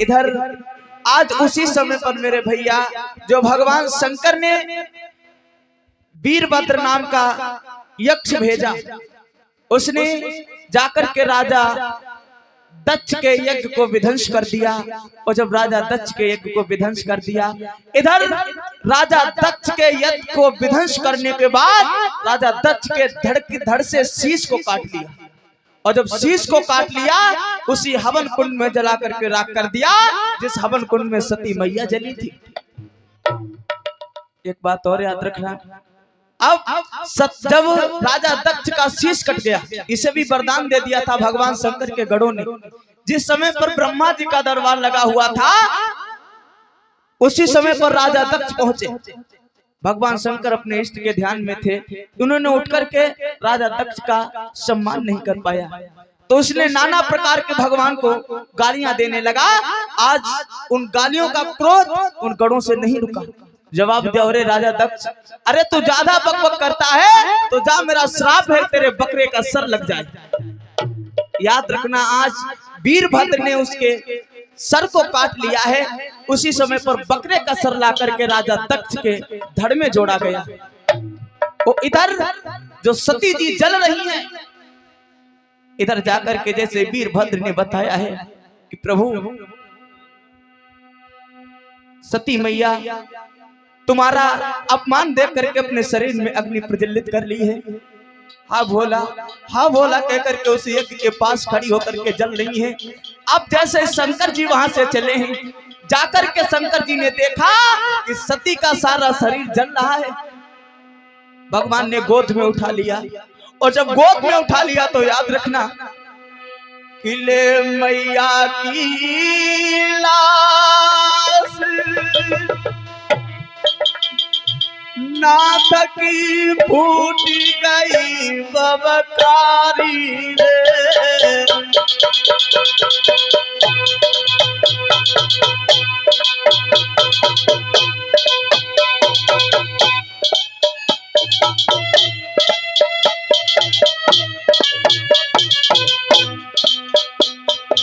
इधर आज उसी समय पर मेरे भैया जो भगवान शंकर ने वीरभद्र नाम का यक्ष भेजा, उसने जाकर के राजा दक्ष के यज्ञ को विध्वंस कर दिया। और जब राजा दक्ष के यज्ञ को विध्वंस कर दिया, इधर राजा दक्ष के यज्ञ को विध्वंस करने के बाद राजा दक्ष के धड़ से शीश को काट लिया। और जब शीश को काट लिया, उसी हवन कुंड में जला करके राख कर दिया, जिस हवन कुंड में सती मैया जली थी। एक बात और याद रखना, अब जब राजा दक्ष का शीश कट गया, इसे भी वरदान दे दिया था भगवान शंकर के गढ़ों ने। जिस समय पर ब्रह्मा जी का दरबार लगा हुआ था, उसी समय पर राजा दक्ष पहुंचे। भगवान शंकर अपने इष्ट के ध्यान में थे, उन्होंने उठकर के राजा दक्ष का सम्मान नहीं कर पाया, तो उसने नाना प्रकार के भगवान को गालियां देने लगा। आज उन गालियों का क्रोध उन गढ़ों से नहीं रुका। जवाब दिया, अरे राजा दक्ष, अरे तू ज्यादा बकबक करता है तो जा, मेरा श्राप है तेरे बकरे का सर लग जाए। याद रखना, आज वीरभद्र ने उसके सर को काट लिया है। उसी समय पर बकरे का सर ला करके राजा दक्ष के धड़ में जोड़ा गया। वो इधर जो सती जी जल रही हैं, इधर जाकर के जैसे वीरभद्र ने बताया है कि प्रभु सती मैया तुम्हारा अपमान देख करके अपने शरीर में अग्नि प्रज्वलित कर ली है। हाँ भोला, हाँ भोला कह करके उस यज्ञ के पास खड़ी होकर के जल रही है। अब जैसे शंकर जी वहां से चले हैं, जाकर के शंकर जी ने देखा कि सती का सारा शरीर जल रहा है। भगवान ने गोद में उठा लिया, और जब गोद में उठा लिया तो याद रखना, किले मैया की लाश नाथ की फूट गई बबकारी रे।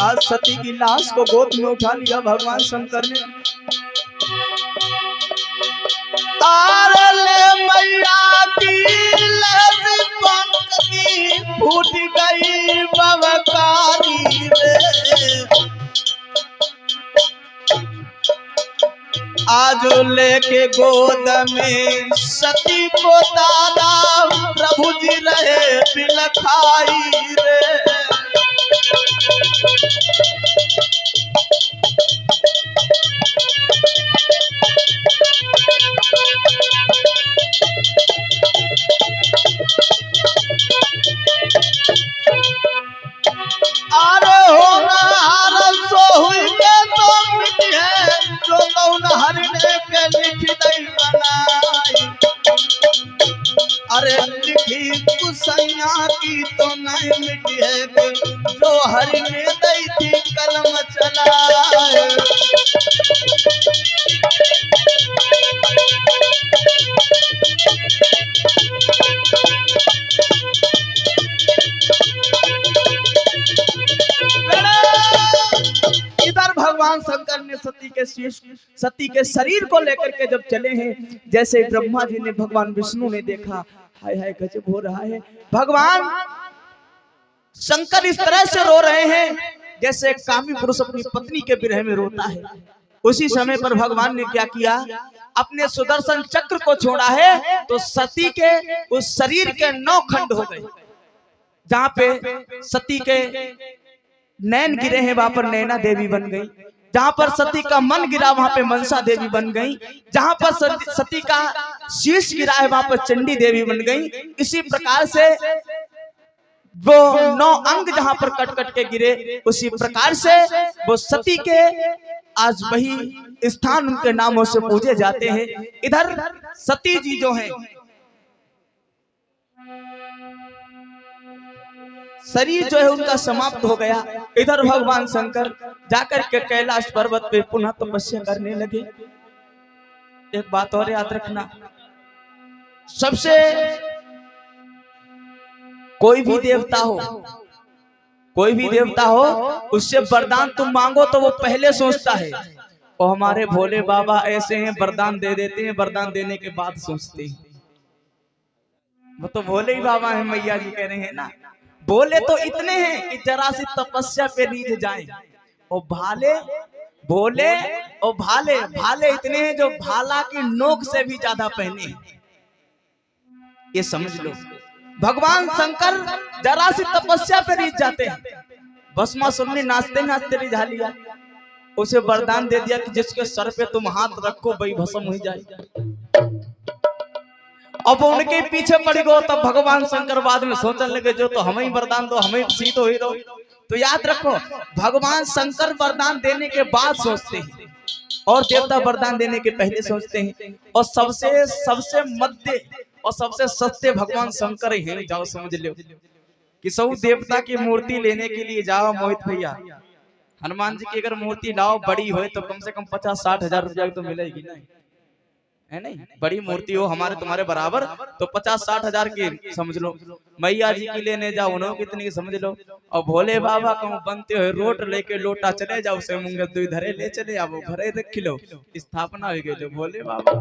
आज सती की लाश को गोद में उठा लिया भगवान शंकर ने। मैया की पंख की फूट गई बबकारी रे। आज लेके गोद में सती को दादा प्रभु जी रहे बिलखाई रे। अरे लिखी कुसैया की तो नहीं मिटी है, जो हरि ने दी थी कलम चलाए। इधर भगवान शंकर ने सती के शरीर को लेकर के जब चले हैं, जैसे ब्रह्मा जी ने भगवान विष्णु ने देखा, हाय हाय गजब हो रहा है। भगवान शंकर इस तरह से रो रहे हैं जैसे कामी पुरुष अपनी पत्नी के विरह में रोता है। उसी समय पर भगवान ने क्या किया, अपने सुदर्शन चक्र को छोड़ा है, तो सती के उस शरीर के 9 खंड हो गए। जहां पे सती के नैन गिरे हैं, वहां पर नैना देवी बन गई। जहां पर सती का मन गिरा, वहां पे मनसा देवी बन गई। जहां पर सती का शीश गिरा है, वहां पर चंडी देवी बन गई। इसी प्रकार से वो 9 अंग जहां पर कट कट के गिरे, उसी प्रकार से वो सती के आज वही स्थान उनके नामों से पूजे जाते हैं। इधर सती जी जो है, शरीर जो है उनका समाप्त हो गया। इधर भगवान शंकर जाकर के कैलाश पर्वत पे पुनः तपस्या करने लगे। एक बात और याद रखना, सबसे कोई भी देवता हो, कोई भी देवता हो उससे वरदान तुम मांगो तो वो पहले सोचता है, और हमारे भोले बाबा ऐसे हैं वरदान दे देते हैं, वरदान देने के बाद सोचते हैं। वो तो भोले ही बाबा हैं, मैया जी कह रहे हैं ना। बोले तो इतने हैं कि जरा सी तपस्या पे रीझ जाए, और भाले भोले और भाले भाले इतने हैं जो भाला की नोक से भी ज्यादा पहने हैं। ये समझ लो, भगवान शंकर जरा सी तपस्या पे रीझ जाते हैं, भस्मासुर ने नाचते नाचते रिझा लिया, उसे वरदान दे दिया कि जिसके सर पे तुम हाथ रखो वही भस्म हो जाए। अब उनके पीछे पड़ गए, तब भगवान शंकर बाद में सोचने लगे जो तो हमें ही वरदान दो, हमें सीत हो ही रहो। तो याद रखो, भगवान शंकर वरदान देने के बाद सोचते हैं, और देवता वरदान देने के पहले सोचते हैं। और सबसे मध्य और सबसे सस्ते भगवान शंकर ही हैं। जाओ समझ लो कि सब देवता की मूर्ति लेने के लिए जाओ मोहित भैया, हनुमान जी की अगर मूर्ति लाओ बड़ी हो तो कम से कम 50-60 हजार रुपया तो मिलेगी ना, है नहीं? बड़ी मूर्ति हो हमारे तुम्हारे बराबर तो 50-60 हजार की समझ लो। मैया जी की लेने जाओ उन्होंने कितनी समझ लो। और भोले बाबा कहूँ बनते हुए रोट लेके लोटा चले जाओ, उसे मुंगे दुई धरे ले चले आओ, घरे रख लो, स्थापना हो गई भोले बाबा।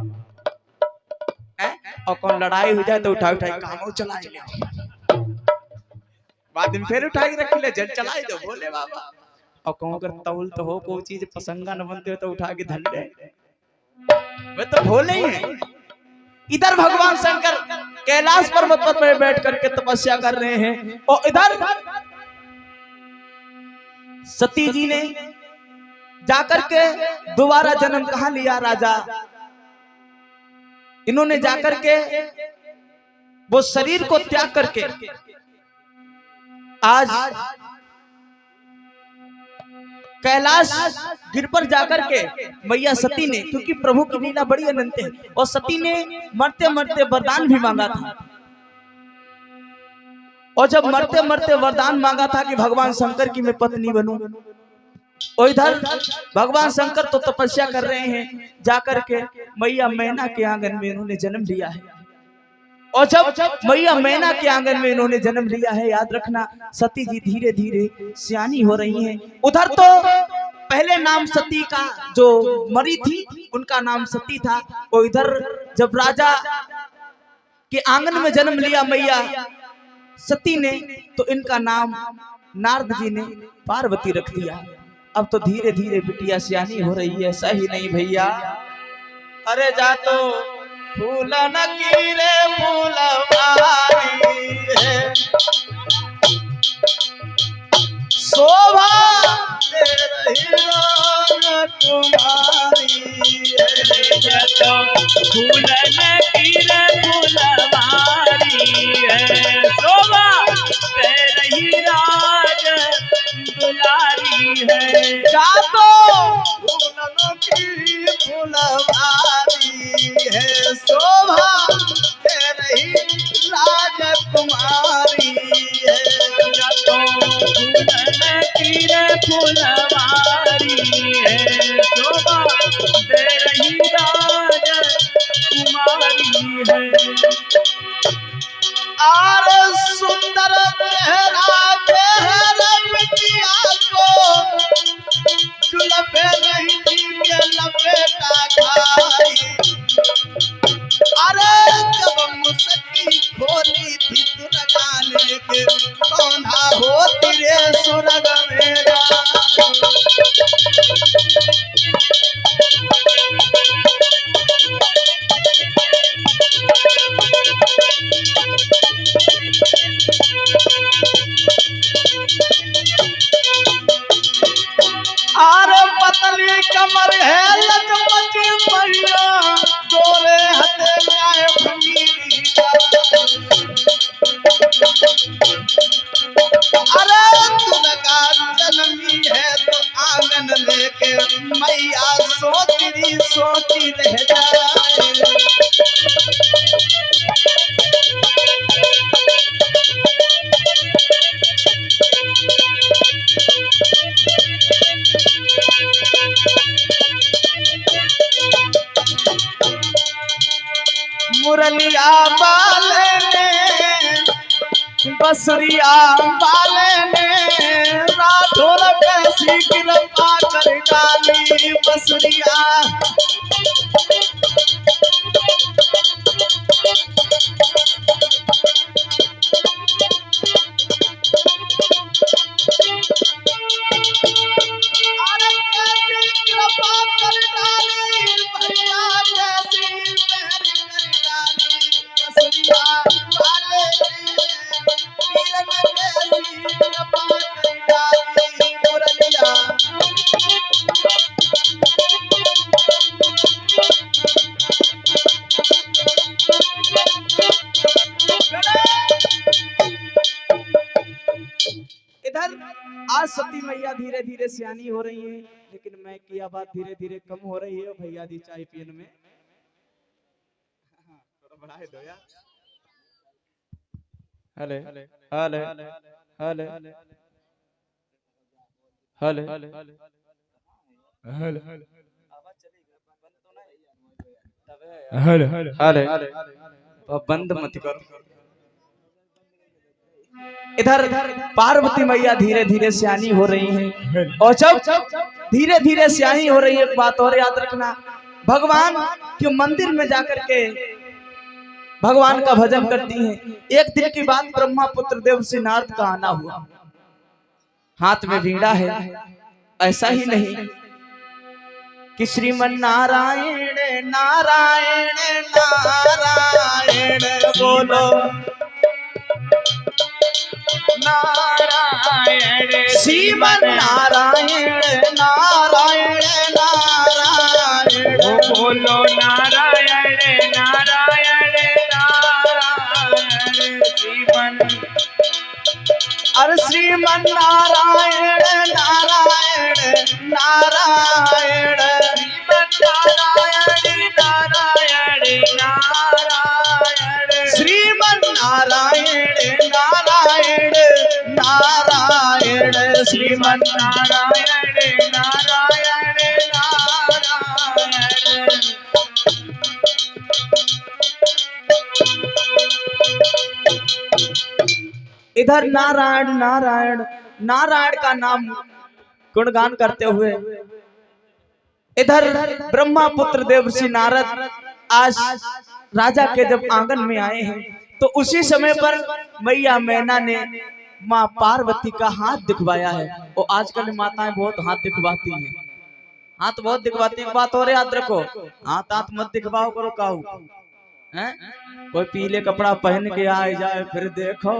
और कौन लड़ाई हो जाए तो उठा काम चला बाद में फिर उठाई रख ले, जल चलाई दो भोले बाबा। और कहूँ अगर तौल तो हो कोई चीज पसंगा न बनते हो तो उठा के धर ले, वे तो भोले ही हैं। इधर भगवान शंकर कैलाश पर्वत पर बैठ करके तपस्या कर रहे हैं, और इधर सती जी ने जाकर के दोबारा जन्म कहाँ लिया राजा, इन्होंने जाकर के वो शरीर को त्याग करके आज कैलाश गिर पर जाकर के मैया सती ने, क्योंकि प्रभु की लीला बड़ी अनंत है, और सती ने मरते मरते वरदान भी मांगा था। और जब मरते मरते वरदान मांगा था कि भगवान शंकर की मैं पत्नी बनूं, और इधर भगवान शंकर तो तपस्या कर रहे हैं, जाकर के मैया मैना के आंगन में इन्होंने जन्म लिया है। और जब मैया मैना के आंगन में इन्होंने जन्म लिया है, याद रखना सती जी धीरे धीरे सियानी हो रही हैं। उधर तो पहले नाम सती का जो मरी थी उनका नाम सती था, और इधर जब राजा के आंगन में जन्म लिया मैया सती ने तो इनका नाम नारद जी ने पार्वती रख दिया। अब तो धीरे धीरे बिटिया सियानी हो रही है, सही नहीं भैया। अरे जा तो फूल न कीरे फूलवारी है, शोभा तेरी राजकुमारी है, तो फूल न कीरे फूलवारी है, शोभा तेरी राज दुलारी है। जा तो फूलों की फुलवारी है, शोभा तेरी राजकुमारी है, जा तो फूलों की फुलवारी है, शोभा तेरी राजकुमारी है। और सुंदर चेहरा चेहरा बिटिया को जुल्फे नहीं के लपेटा खाई। अरे जब मुसकी खोली थी दुर्गाने के, कौना हो तेरे सुरग मेरा। पतली कमर है लचपची मैया, गोरे हथे गाय भंगीरी। अरे दुर्गा जन्मी है तो आंगन लेके मैया सोची रह जाए। मुरलिया बाले ने बसरिया बाले मैंने राठौर कैसी कृपा कर डाली बसरिया। इधर आज सती मैया धीरे धीरे सियानी हो रही है, लेकिन मैं किया बात धीरे धीरे कम हो रही है। भैया जी चाय पीने में थोड़ा बढ़ाए दो यार। हेले हेले हेले हेले हेले हेले हेले बंद मत करो। इधर पार्वती मैया धीरे धीरे सियानी हो रही है, और जब धीरे धीरे सियानी हो रही है, एक बात और याद रखना, भगवान के मंदिर में जाकर के भगवान का भजन करती हैं। एक दिन की बात, ब्रह्मा पुत्र देव से नारद का आना हुआ, हाथ में वीणा है। ऐसा ही नहीं कि श्रीमन नारायण नारायण नारायण बोलो नारायण, श्रीमन नारायण नारायण नारायण बोलो नारायण नारायण नारायण श्रीमन। अरे श्रीमन नारायण नारायण नारायण श्रीमन नारायण नारायण नारायण श्रीमन नारायण नारायण नारायण। इधर नारायण नारायण नारायण का नाम गुणगान करते हुए इधर ब्रह्मा पुत्र देवर्षि नारद आज राजा के जब आंगन में आए हैं, तो उसी समय पर मैया मैना ने माँ पार्वती का हाथ दिखवाया है। और आजकल माताएं बहुत हाथ दिखवाती हैं, हाथ बहुत दिखवाती हैं। बात और याद रखो, हाथ हाथ मत दिखवाओ करो काऊ हैं। कोई पीले कपड़ा पहन के आए जाए फिर देखो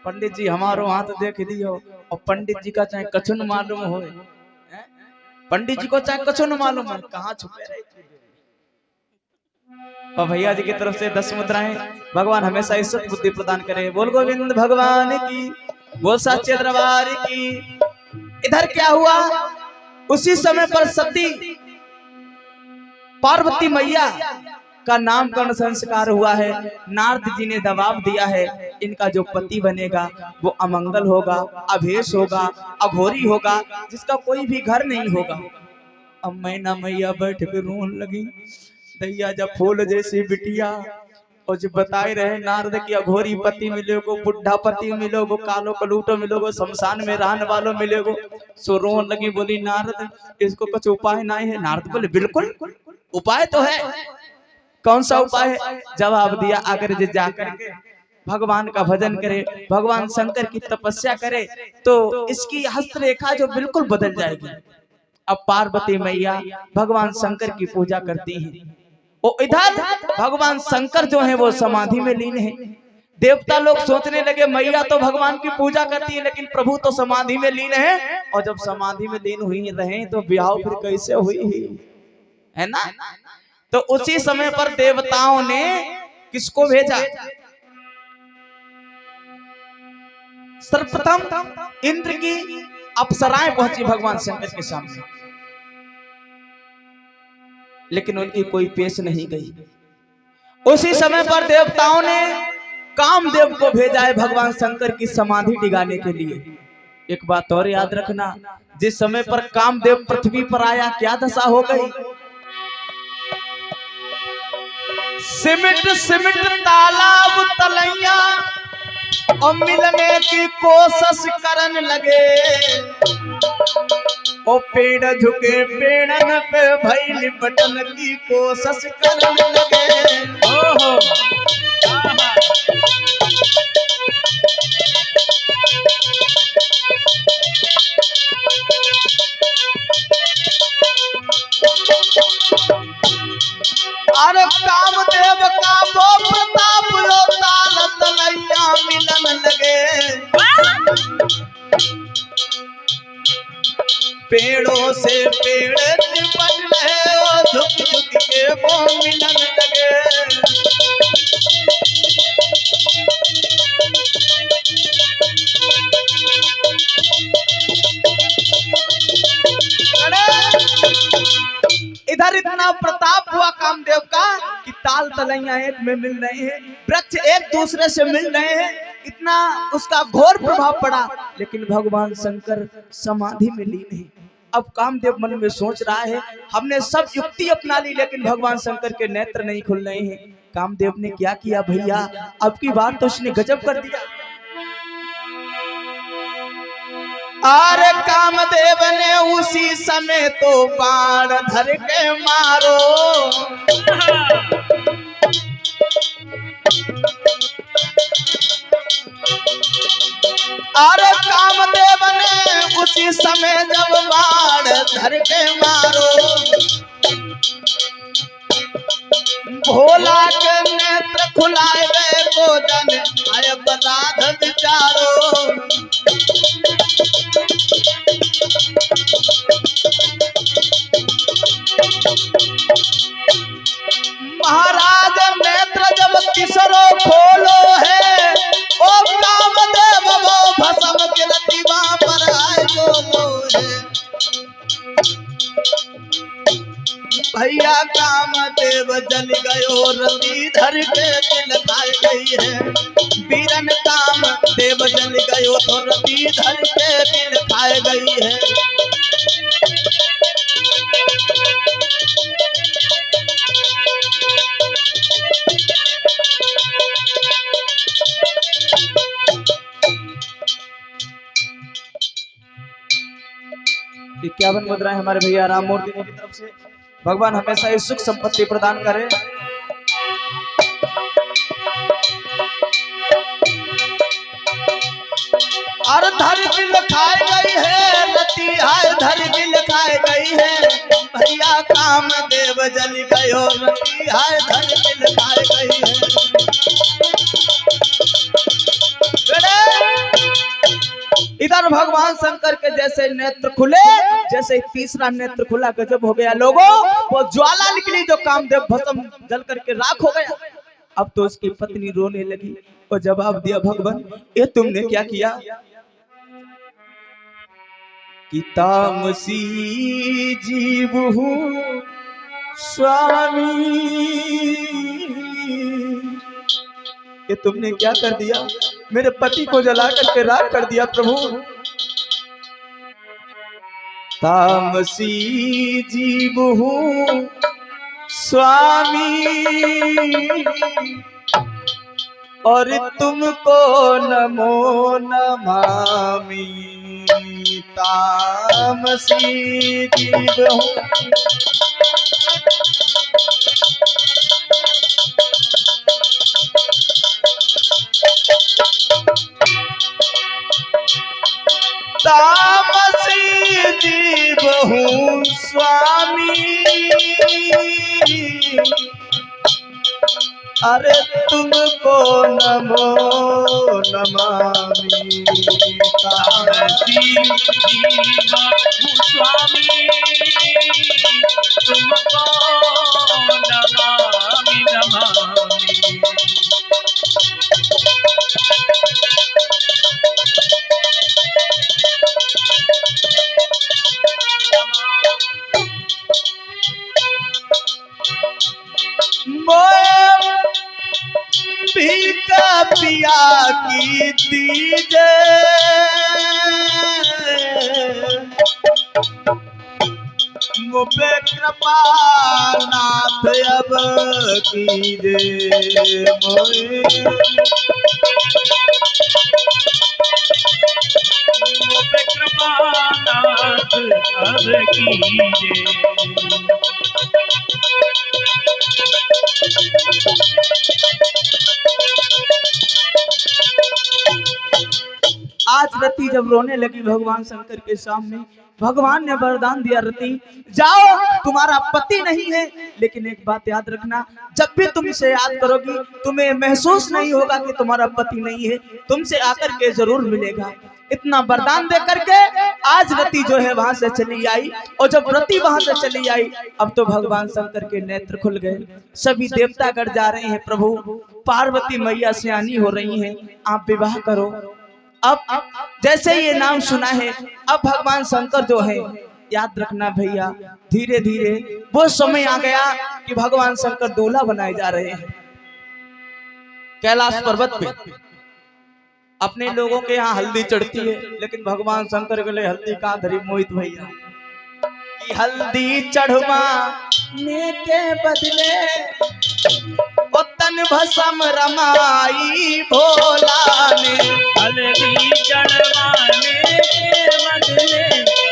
पंडित जी हमारो हाथ देख दियो, और पंडित जी का चाहे कछुन मालूम हो, पंडित जी को चाहे कछुन मालूम है, कहाँ छुपे रहे। और भैया जी की तरफ से 10 मुद्राएं। भगवान हमेशा इज्जत बुद्धि प्रदान करे। बोल गोविंद भगवान की, बोल सच्चे दरबार की। इधर क्या हुआ, उसी समय पर सती पार्वती मैया का नामकरण संस्कार हुआ है। नारद जी ने दबाव दिया है, इनका जो पति बनेगा वो अमंगल होगा, अभेश होगा, अघोरी होगा, जिसका कोई भी घर नहीं होगा। अब मैना मैया बैठ के रोने लगी, दैया जब फूल जैसी बिटिया, और जो बताए रहे नारद की अघोरी पति मिलेगो, बुढ़ा पति मिलोगो, कालो कलूटो मिलोगो, शमशान में रहने वालों मिलेगो। सो रोन लगी, बोली नारद इसको कुछ उपाय नहीं है। नारद बोले बिल्कुल उपाय तो है। कौन सा उपाय है? जवाब दिया, अगर जे जाकर के भगवान का भजन करे, भगवान शंकर की तपस्या करे, तो इसकी हस्तरेखा जो बिल्कुल बदल जाएगी। अब पार्वती मैया भगवान शंकर की पूजा करती हैं, और इधर भगवान शंकर जो है वो समाधि में लीन है। देवता लोग सोचने लगे मैया तो भगवान की पूजा करती है, लेकिन प्रभु तो समाधि में लीन है, और जब समाधि में लीन हुई रहे तो ब्याह फिर कैसे हुई है ना। तो उसी समय पर देवताओं ने किसको भेजा, सर्वप्रथम इंद्र की अप्सराएं पहुंची भगवान शंकर के सामने, लेकिन उनकी कोई पेश नहीं गई। उसी समय पर देवताओं ने कामदेव को भेजा है भगवान शंकर की समाधि डिगाने के लिए। एक बात और याद रखना, जिस समय पर कामदेव पृथ्वी पर आया क्या दशा हो गई। सिमट सिमट तालाब तलैया और मिलने की कोशिश करने लगे। ओ पेड़ झुके पेड़न पे भाई लिपटन की कोशिश करने लगे। ओहो अरे कामदेव का वो प्रताप लो ताल तलैया मिलन लगे। पेड़ों से पेड़ चिपट रहे और झुक झुक के वो मिलन लगे। इधर इतना प्रताप हुआ कामदेव का कि ताल तलैया एक में मिल रहे हैं, वृक्ष एक दूसरे से मिल रहे हैं, इतना उसका घोर प्रभाव पड़ा। लेकिन भगवान शंकर समाधि में लीन है। अब कामदेव मन में सोच रहा है हमने सब युक्ति अपना ली लेकिन भगवान शंकर के नेत्र नहीं खुल रहे हैं। कामदेव ने क्या किया भैया, अब की बार तो उसने गजब कर दिया। अरे कामदेव ने उसी समय तो बाण धर के मारो। अरे कामदेव ने उसी समय जब बाण धर के मारो। भोला के नेत्र खुलाए गए को जन आय अपराध विचारो। महाराज नेत्र जब किसरो खोलो है, ओ कामदेव वो भस्म के रतिवा पर आए बोलो है। भैया कामदेव जल गयो रति धर के दिल खाए गई है। वीरन कामदेव जल गयो तो रति धर के दिल खाए गई है। इक्यावन मुद्राएं हमारे भैया राम मूर्ति की तरफ से। भगवान हमेशा ही सुख संपत्ति प्रदान करे। और धर दिल खाए गई है रति हाय धर दिल खाए गई है। भैया कामदेव जल गयो रति हाय धर दिल खाए गई है। इधर भगवान शंकर के जैसे नेत्र खुले, जैसे तीसरा नेत्र खुला गजब हो गया लोगों। वो ज्वाला निकली जो कामदेव भस्म जल करके राख हो गया। अब तो उसकी पत्नी रोने लगी और जवाब दिया भगवान ये तुमने क्या किया। कि तामसी जीव हूँ स्वामी, ये तुमने क्या कर दिया, मेरे पति को जला करके राख कर दिया प्रभु। तामसी जीव हूँ स्वामी और तुमको नमो नमामि। तामसी जीव हूँ तामसी जीव हूँ स्वामी। अरे तुमको नमो नमामि। तामसी जीव हूँ स्वामी तुमको नमामि नमामि। भीका पिया की दीजे मुझे कृपा नाथ अब कीजे मोए। आज रति जब रोने लगी भगवान शंकर के सामने, भगवान ने वरदान दिया, रति जाओ, तुम्हारा पति नहीं है, लेकिन एक बात याद रखना, जब भी तुम इसे याद करोगी तुम्हें महसूस नहीं होगा कि तुम्हारा पति नहीं है, तुमसे आकर के जरूर मिलेगा। इतना वरदान दे करके आज रति जो है वहां से चली आई। और जब रति वहां से चली आई, अब तो भगवान शंकर के नेत्र खुल गए। सभी देवतागण जा रहे हैं, प्रभु पार्वती मैया सियानी हो रही हैं, आप विवाह करो। अब जैसे ये नाम सुना है, अब भगवान शंकर जो है, याद रखना भैया, धीरे धीरे वो समय आ गया कि भगवान शंकर दूल्हा बनाए जा रहे हैं। कैलाश पर्वत पे अपने लोगों के यहाँ हल्दी चढ़ती है, लेकिन भगवान शंकर के लिए हल्दी कहाँ धरी मोहित भैया कि हल्दी चढ़वाने के बदले ओ तन भस्म रमाई भोला ने। हल्दी चढ़वाने के बदले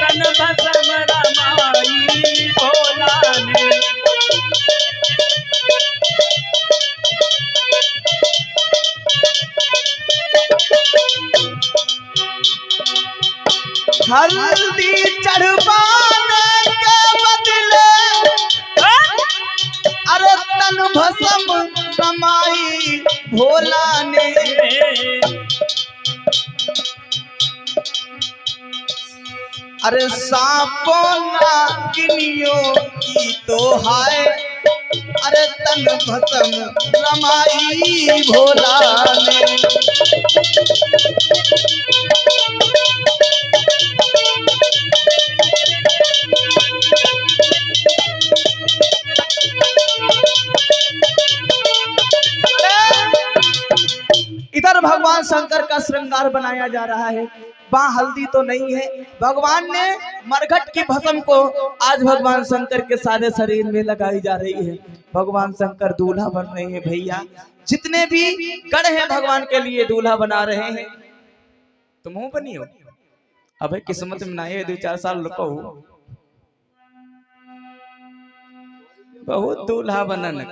तन भस्म रमाई भोला ने। हल्दी चढ़वाने के बदले अरे तन भस्म रमाई भोला ने। अरे सांपों नागिनियों की तो हाय, अरे तन भस्म रमाई भोला ने। इधर भगवान शंकर का श्रृंगार बनाया जा रहा है, वहां हल्दी तो नहीं है। भगवान ने मरघट की भस्म को आज भगवान शंकर के सारे शरीर में लगाई जा रही है। भगवान शंकर दूल्हा बन रहे हैं भैया, जितने भी गण हैं भगवान के लिए दूल्हा बना रहे हैं। तुम हो बनी हो, अबे किस्मत में नहीं है, 2-4 साल रुको, बहुत दूल्हा बनन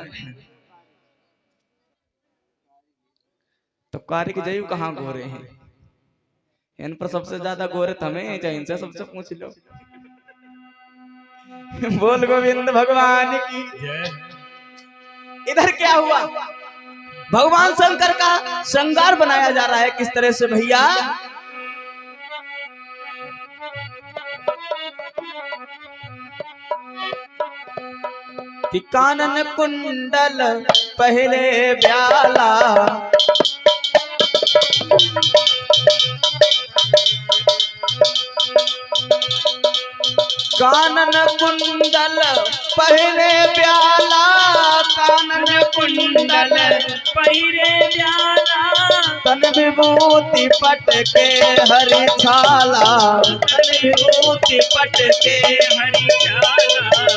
तो कार्य के जयु कहाँ गोरे हैं, इन पर सबसे ज्यादा गोरे हमें, चाहे इनसे सबसे पूछ लो। बोल गोविंद भगवान की जय। इधर क्या हुआ, भगवान शंकर का श्रृंगार बनाया जा रहा है किस तरह से भैया। कि कानन कुंडल पहले ब्याला, कानन कुंडल पहले ब्याला, कानन कुंडल पहिरे ब्याला, तन विभूति पट के हरि छाला, तन विभूति पट के हरि छाला।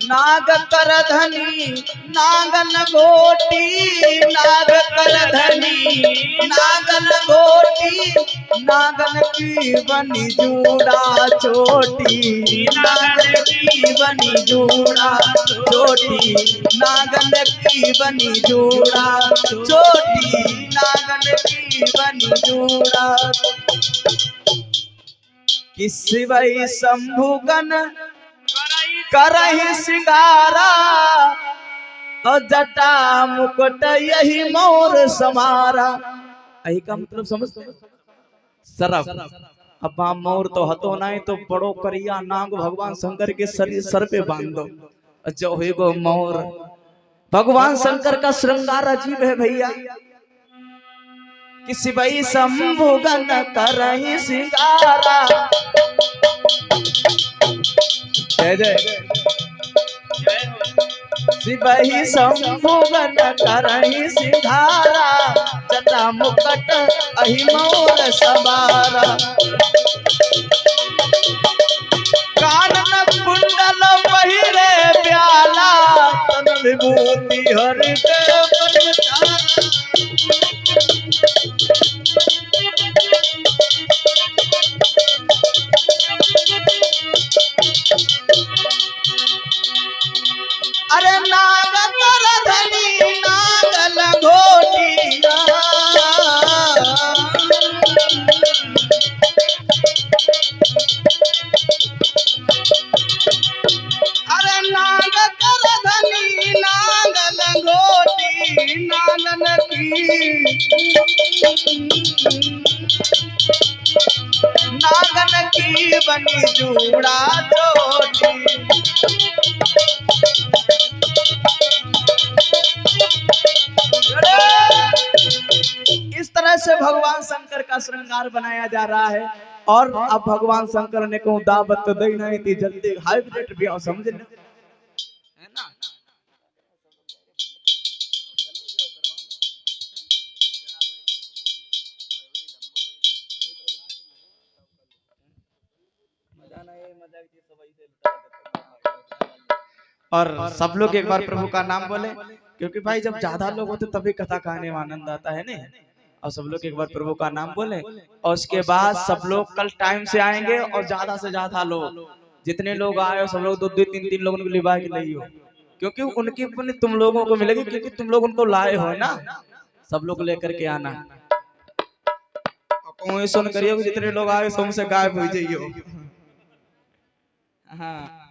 नाग कर धनी नागन घोटी, नाग कर धनी नागन घोटी, नागन की बनी जूड़ा चोटी, नागन की बनी जूड़ा चोटी, नागन की बनी जूड़ा चोटी, नागन की बनी जूड़ा। किसी वही शंभुगन करहि सिंगारा, और जटा मुकुट यही मोर समारा। यही का मतलब समझते सरफ। अब मोर तो हतो नहीं तो बड़ो करिया नाग भगवान शंकर के सर पे बांध दो, जो गो मोर। भगवान शंकर का श्रृंगार अजीब है भैया। किसी भाई शंभुगन करहि सिंगारा, जय जय शिवहि शंभुगन करहि सिंगारा, जटा मुकुट अहि मोर सवारा। कानन कुंडल पहिरे ब्याला, तन विभूति हरि के बन। बनी जूड़ा चोटी। इस तरह से भगवान शंकर का श्रृंगार बनाया जा रहा है। और अब भगवान शंकर ने कहूँ दावत तो दी नहीं थी, जल्दी हाइब्रिड भी आओ समझ ले। और सब लोग एक बार प्रभु का नाम बोले, क्योंकि भाई जब ज्यादा लोग होते तभी कथा कहने में आनंद आता है नहीं। और सब लोग एक बार प्रभु का नाम बोले और उसके बाद सब लोग कल टाइम से आएंगे और ज्यादा से ज्यादा लोग जितने लोग आए सब लोग 2-2 3-3 लोगों को लिवा के नहीं हो, क्योंकि उनकी पुण्य तुम लोगों को मिलेगी, क्योंकि तुम लोग उनको लाए हो ना। सब लोग लेकर के आना। सुन करिए जितने लोग आए सब से गायब हो जाइए। हाँ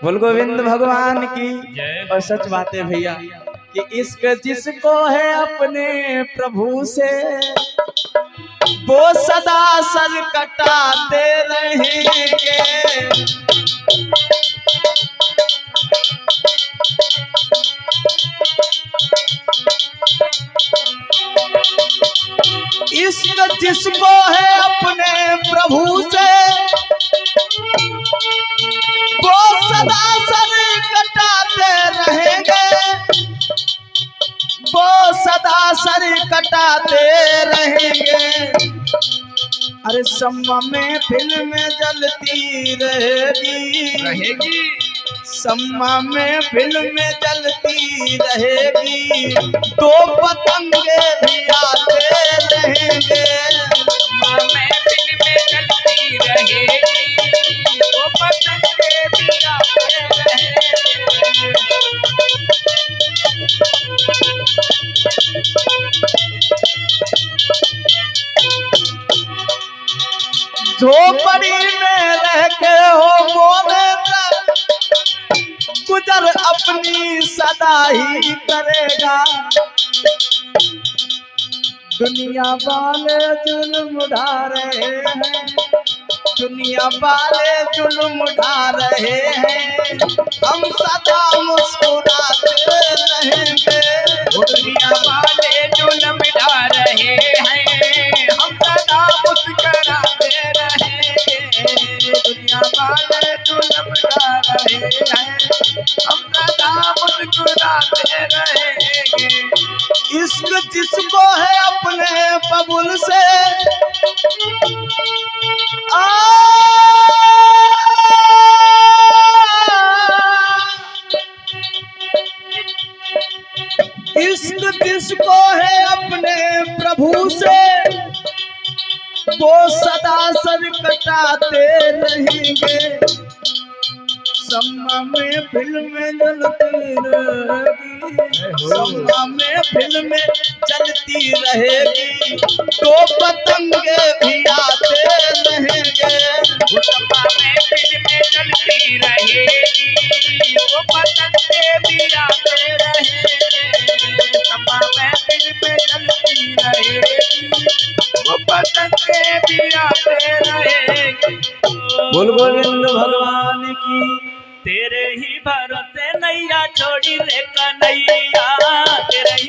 बोल गोविंद भगवान की। और सच बात है भैया कि इश्क जिसको है अपने प्रभु से वो सदा सर कटाते रहेंगे। इश्क जिसको है अपने प्रभु से वो सदा सर कटाते रहेंगे, वो सदा सर कटाते रहेंगे। अरे सम्मा में फिल्म जलती रहेगी, सम्मा में फिल्म जलती रहेगी, दो पतंगे भी आते रहेंगे। सम्मा में फिल्म जलती रहेगी, दो पतंगे भी आते रहेंगे। झोपड़ी में रह के हो मोने गुजर अपनी सदा ही करेगा। दुनिया वाले जुल्म ढा रहे हैं, दुनिया वाले जुल्म ढा रहे हैं, हम सदा मुस्कुराते रहेंगे। दुनिया वाले जुल्म ढा रहे हैं, हम सदा मुस्कुराते रहेंगे। दुनिया वाले जुल्म ढा रहे हैं, हम सदा मुस्कुराते रहेंगे। इश्क जिसको है अपने बबुल से इश्क जिसको है अपने प्रभु से वो सदा सर कटाते रहेंगे। सम्मा में फिल्म जलती रहेगी, सम्मा में फिल्म जलती रहेगी, दो पतंगे भी आते रहेंगे। सम्मा में फिल्म जलती रहेगी, दो पतंगे भी आते रहेंगे। सम्मा में फिल्म जलती रहेगी, दो पतंगे भी आते रहेंगे। बोल गोविंद भगवान की। तेरे ही भरोसे नैया छोड़ी रे कन्हैया, तेरे